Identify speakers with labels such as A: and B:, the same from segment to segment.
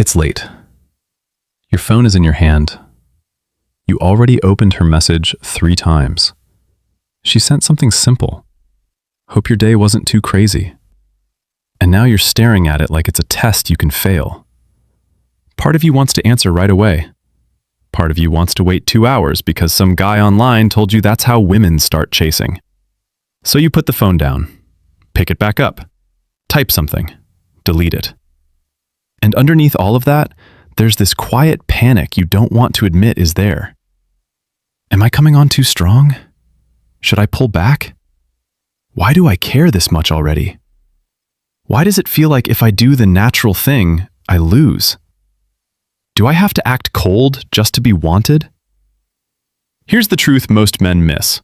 A: It's late. Your phone is in your hand. You already opened her message 3 times. She sent something simple. Hope your day wasn't too crazy. And now you're staring at it like it's a test you can fail. Part of you wants to answer right away. Part of you wants to wait 2 hours because some guy online told you that's how women start chasing. So you put the phone down, pick it back up, type something, delete it. And underneath all of that, there's this quiet panic you don't want to admit is there. Am I coming on too strong? Should I pull back? Why do I care this much already? Why does it feel like if I do the natural thing, I lose? Do I have to act cold just to be wanted? Here's the truth most men miss.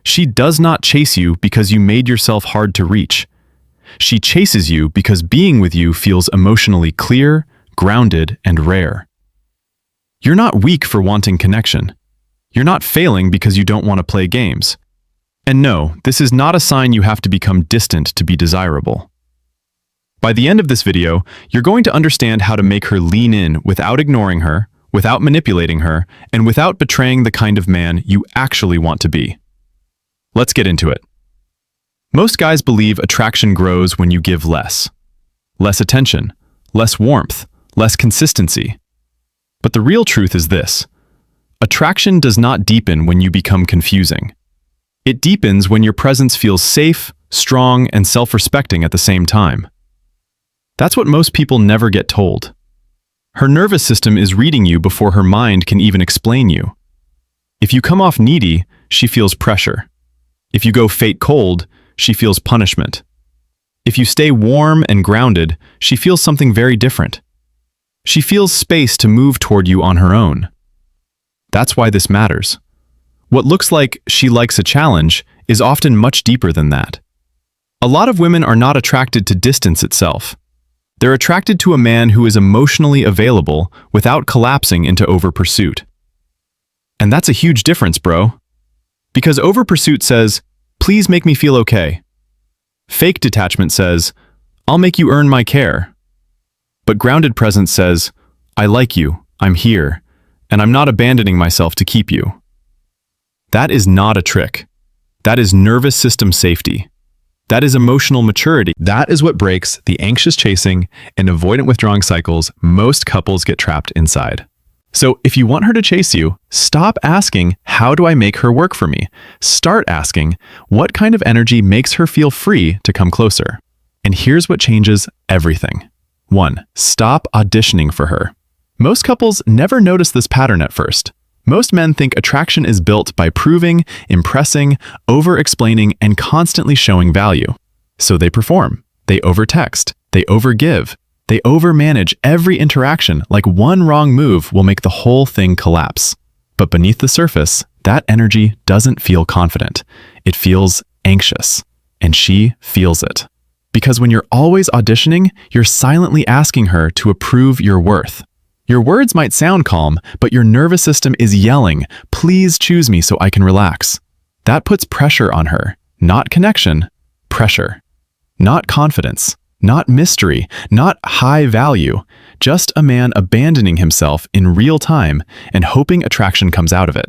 A: She does not chase you because you made yourself hard to reach. She chases you because being with you feels emotionally clear, grounded, and rare. You're not weak for wanting connection. You're not failing because you don't want to play games. And no, this is not a sign you have to become distant to be desirable. By the end of this video, you're going to understand how to make her lean in without ignoring her, without manipulating her, and without betraying the kind of man you actually want to be. Let's get into it. Most guys believe attraction grows when you give less. Less attention, less warmth, less consistency. But the real truth is this. Attraction does not deepen when you become confusing. It deepens when your presence feels safe, strong, and self-respecting at the same time. That's what most people never get told. Her nervous system is reading you before her mind can even explain you. If you come off needy, she feels pressure. If you go fake cold, she feels punishment. If you stay warm and grounded, she feels something very different. She feels space to move toward you on her own. That's why this matters. What looks like she likes a challenge is often much deeper than that. A lot of women are not attracted to distance itself. They're attracted to a man who is emotionally available without collapsing into over-pursuit. And that's a huge difference, bro. Because over-pursuit says, please make me feel okay. Fake detachment says, I'll make you earn my care. But grounded presence says, I like you, I'm here, and I'm not abandoning myself to keep you. That is not a trick. That is nervous system safety. That is emotional maturity. That is what breaks the anxious chasing and avoidant withdrawing cycles most couples get trapped inside. So if you want her to chase you, stop asking, how do I make her work for me? Start asking, what kind of energy makes her feel free to come closer? And here's what changes everything. 1. Stop auditioning for her. Most couples never notice this pattern at first. Most men think attraction is built by proving, impressing, over-explaining, and constantly showing value. So they perform, they over-text, they over-give, they over-manage every interaction like one wrong move will make the whole thing collapse. But beneath the surface, that energy doesn't feel confident. It feels anxious. And she feels it. Because when you're always auditioning, you're silently asking her to approve your worth. Your words might sound calm, but your nervous system is yelling, please choose me so I can relax. That puts pressure on her. Not connection, pressure. Not confidence. Not mystery, not high value, just a man abandoning himself in real time and hoping attraction comes out of it.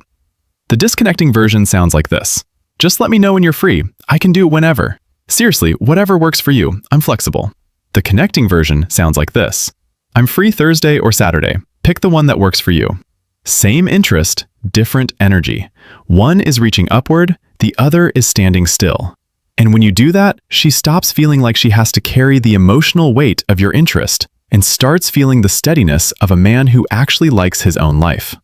A: The disconnecting version sounds like this. Just let me know when you're free. I can do it whenever. Seriously, whatever works for you. I'm flexible. The connecting version sounds like this. I'm free Thursday or Saturday. Pick the one that works for you. Same interest, different energy. One is reaching upward, the other is standing still. And when you do that, she stops feeling like she has to carry the emotional weight of your interest and starts feeling the steadiness of a man who actually likes his own life.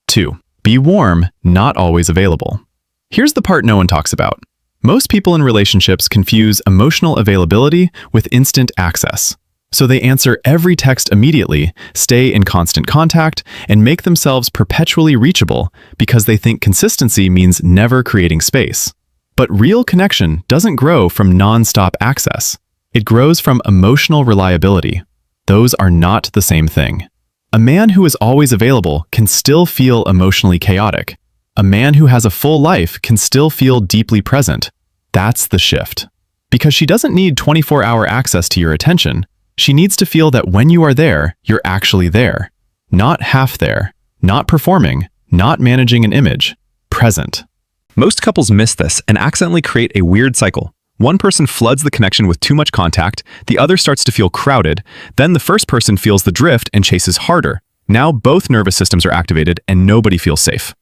A: 2. Be warm, not always available. Here's the part no one talks about. Most people in relationships confuse emotional availability with instant access. So they answer every text immediately, stay in constant contact, and make themselves perpetually reachable because they think consistency means never creating space. But real connection doesn't grow from non-stop access. It grows from emotional reliability. Those are not the same thing. A man who is always available can still feel emotionally chaotic. A man who has a full life can still feel deeply present. That's the shift. Because she doesn't need 24-hour access to your attention. She needs to feel that when you are there, you're actually there. Not half there, not performing, not managing an image. Present.
B: Most couples miss this and accidentally create a weird cycle. One person floods the connection with too much contact, the other starts to feel crowded, then the first person feels the drift and chases harder. Now both nervous systems are activated and nobody feels safe.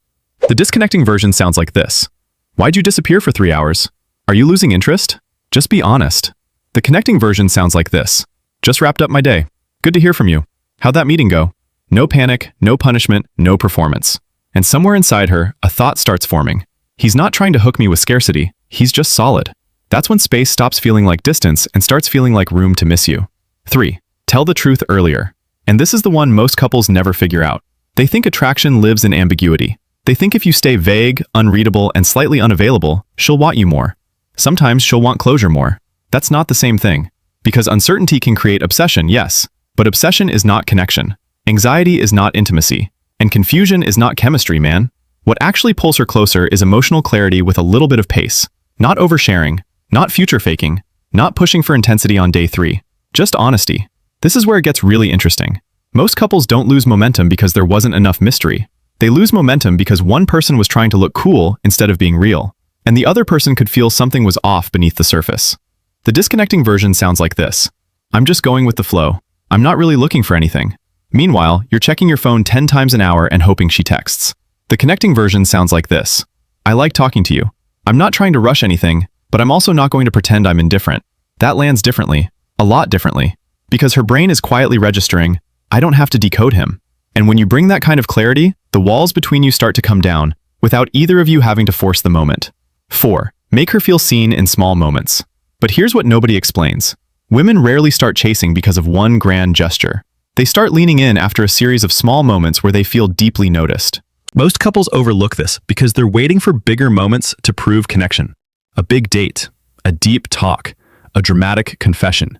B: The disconnecting version sounds like this. Why'd you disappear for 3 hours? Are you losing interest? Just be honest. The connecting version sounds like this. Just wrapped up my day. Good to hear from you. How'd that meeting go? No panic, no punishment, no performance. And somewhere inside her, a thought starts forming. He's not trying to hook me with scarcity, he's just solid. That's when space stops feeling like distance and starts feeling like room to miss you. 3. Tell the truth earlier. And this is the one most couples never figure out. They think attraction lives in ambiguity. They think if you stay vague, unreadable, and slightly unavailable, she'll want you more. Sometimes she'll want closure more. That's not the same thing. Because uncertainty can create obsession, yes, but obsession is not connection. Anxiety is not intimacy. And confusion is not chemistry, man. What actually pulls her closer is emotional clarity with a little bit of pace. Not oversharing, not future faking, not pushing for intensity on day 3. Just honesty. This is where it gets really interesting. Most couples don't lose momentum because there wasn't enough mystery. They lose momentum because one person was trying to look cool instead of being real, and the other person could feel something was off beneath the surface. The disconnecting version sounds like this. I'm just going with the flow. I'm not really looking for anything. Meanwhile, you're checking your phone 10 times an hour and hoping she texts. The connecting version sounds like this. I like talking to you. I'm not trying to rush anything, but I'm also not going to pretend I'm indifferent. That lands differently, a lot differently, because her brain is quietly registering, I don't have to decode him. And when you bring that kind of clarity, the walls between you start to come down, without either of you having to force the moment. 4. Make her feel seen in small moments. But here's what nobody explains. Women rarely start chasing because of one grand gesture. They start leaning in after a series of small moments where they feel deeply noticed. Most couples overlook this because they're waiting for bigger moments to prove connection. A big date, a deep talk, a dramatic confession.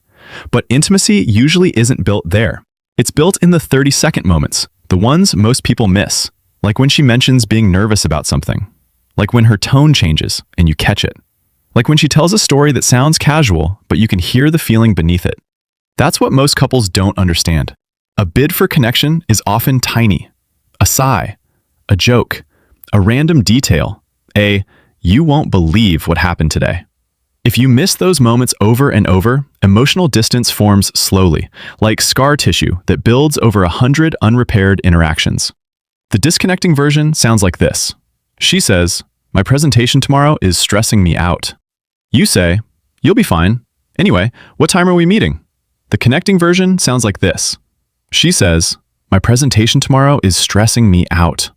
B: But intimacy usually isn't built there. It's built in the 30-second moments, the ones most people miss. Like when she mentions being nervous about something. Like when her tone changes and you catch it. Like when she tells a story that sounds casual, but you can hear the feeling beneath it. That's what most couples don't understand. A bid for connection is often tiny. A sigh, a joke, a random detail, you won't believe what happened today. If you miss those moments over and over, emotional distance forms slowly, like scar tissue that builds over 100 unrepaired interactions. The disconnecting version sounds like this. She says, my presentation tomorrow is stressing me out. You say, you'll be fine. Anyway, what time are we meeting? The connecting version sounds like this. She says, my presentation tomorrow is stressing me out.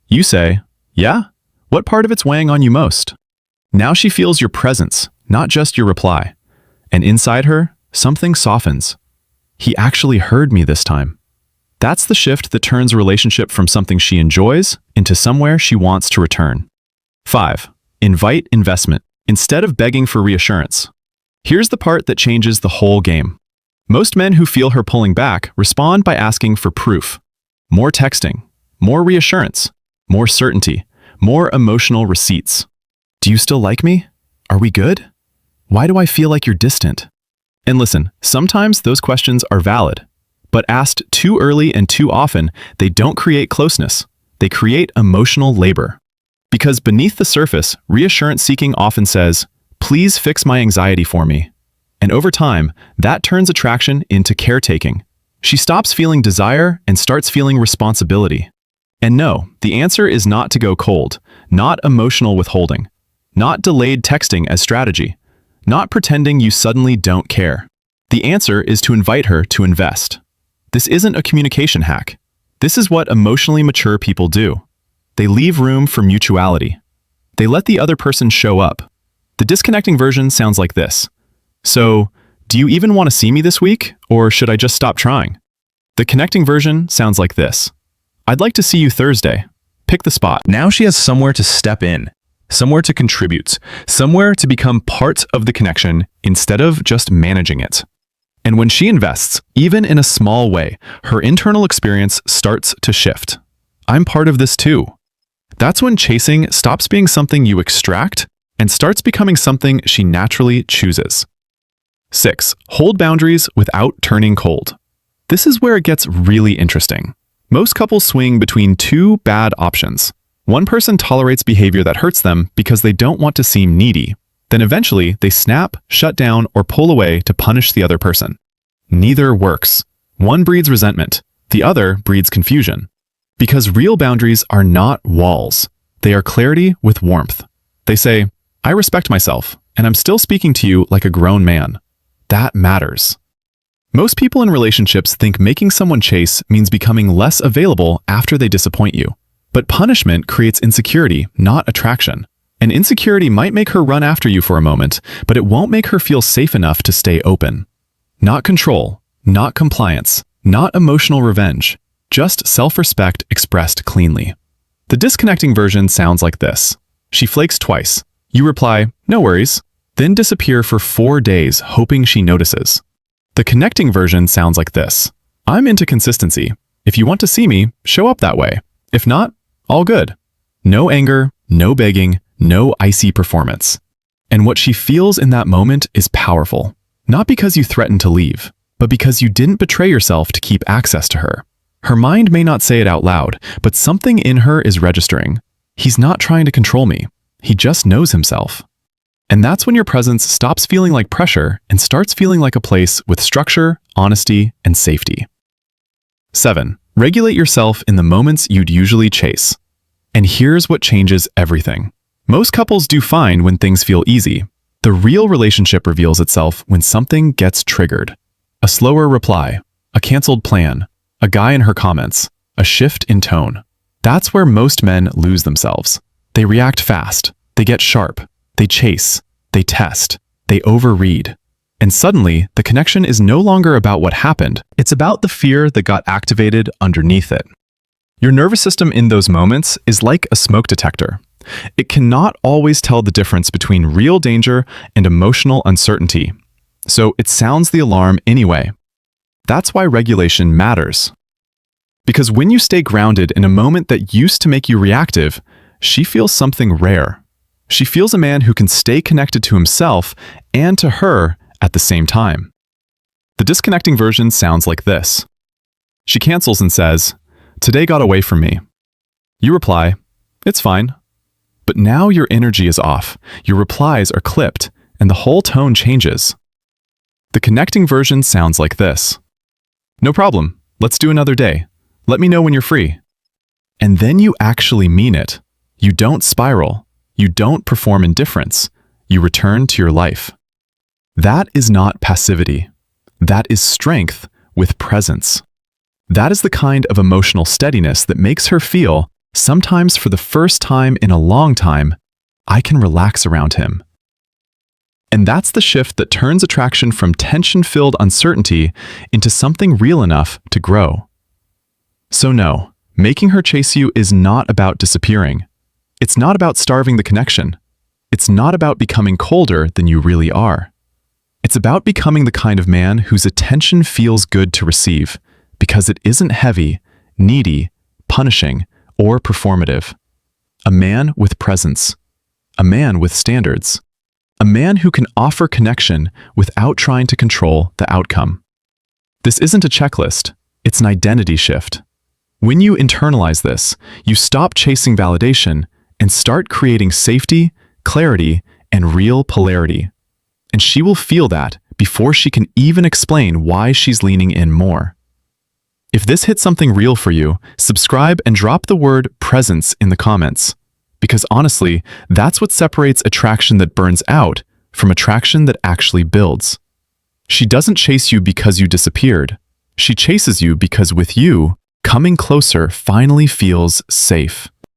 B: You say, yeah? What part of it's weighing on you most? Now she feels your presence, not just your reply. And inside her, something softens. He actually heard me this time. That's the shift that turns a relationship from something she enjoys into somewhere she wants to return. 5. Invite investment instead of begging for reassurance. Here's the part that changes the whole game. Most men who feel her pulling back respond by asking for proof. More texting, more reassurance, more certainty, more emotional receipts. Do you still like me? Are we good? Why do I feel like you're distant? And listen, sometimes those questions are valid, but asked too early and too often, they don't create closeness. They create emotional labor. Because beneath the surface, reassurance seeking often says, please fix my anxiety for me. And over time, that turns attraction into caretaking. She stops feeling desire and starts feeling responsibility. And no, the answer is not to go cold, not emotional withholding, not delayed texting as strategy, not pretending you suddenly don't care. The answer is to invite her to invest. This isn't a communication hack. This is what emotionally mature people do. They leave room for mutuality. They let the other person show up. The disconnecting version sounds like this. So, do you even want to see me this week, or should I just stop trying? The connecting version sounds like this. I'd like to see you Thursday. Pick the spot. Now she has somewhere to step in, somewhere to contribute, somewhere to become part of the connection instead of just managing it. And when she invests, even in a small way, her internal experience starts to shift. I'm part of this too. That's when chasing stops being something you extract and starts becoming something she naturally chooses. 6. Hold boundaries without turning cold. This is where it gets really interesting. Most couples swing between two bad options. One person tolerates behavior that hurts them because they don't want to seem needy. Then eventually, they snap, shut down, or pull away to punish the other person. Neither works. One breeds resentment. The other breeds confusion. Because real boundaries are not walls. They are clarity with warmth. They say, I respect myself, and I'm still speaking to you like a grown man. That matters. Most people in relationships think making someone chase means becoming less available after they disappoint you. But punishment creates insecurity, not attraction. And insecurity might make her run after you for a moment, but it won't make her feel safe enough to stay open. Not control, not compliance, not emotional revenge, just self-respect expressed cleanly. The disconnecting version sounds like this. She flakes twice. You reply, no worries, then disappear for 4 days hoping she notices. The connecting version sounds like this. I'm into consistency. If you want to see me, show up that way. If not, all good. No anger, no begging, no icy performance. And what she feels in that moment is powerful. Not because you threatened to leave, but because you didn't betray yourself to keep access to her. Her mind may not say it out loud, but something in her is registering. He's not trying to control me. He just knows himself. And that's when your presence stops feeling like pressure and starts feeling like a place with structure, honesty, and safety. 7. Regulate yourself in the moments you'd usually chase. And here's what changes everything. Most couples do fine when things feel easy. The real relationship reveals itself when something gets triggered. A slower reply, a canceled plan, a guy in her comments, a shift in tone. That's where most men lose themselves. They react fast, they get sharp, they chase, they test, they overread. And suddenly, the connection is no longer about what happened. It's about the fear that got activated underneath it. Your nervous system in those moments is like a smoke detector. It cannot always tell the difference between real danger and emotional uncertainty. So it sounds the alarm anyway. That's why regulation matters. Because when you stay grounded in a moment that used to make you reactive, she feels something rare. She feels a man who can stay connected to himself and to her at the same time. The disconnecting version sounds like this. She cancels and says, "Today got away from me." You reply, "It's fine." But now your energy is off, your replies are clipped, and the whole tone changes. The connecting version sounds like this. "No problem, let's do another day. Let me know when you're free." And then you actually mean it. You don't spiral. You don't perform indifference. You return to your life. That is not passivity. That is strength with presence. That is the kind of emotional steadiness that makes her feel, sometimes for the first time in a long time, I can relax around him. And that's the shift that turns attraction from tension-filled uncertainty into something real enough to grow. So no, making her chase you is not about disappearing. It's not about starving the connection. It's not about becoming colder than you really are. It's about becoming the kind of man whose attention feels good to receive, because it isn't heavy, needy, punishing, or performative. A man with presence. A man with standards. A man who can offer connection without trying to control the outcome. This isn't a checklist, it's an identity shift. When you internalize this, you stop chasing validation and start creating safety, clarity, and real polarity. And she will feel that before she can even explain why she's leaning in more. If this hit something real for you, subscribe and drop the word presence in the comments. Because honestly, that's what separates attraction that burns out from attraction that actually builds. She doesn't chase you because you disappeared. She chases you because with you, coming closer finally feels safe.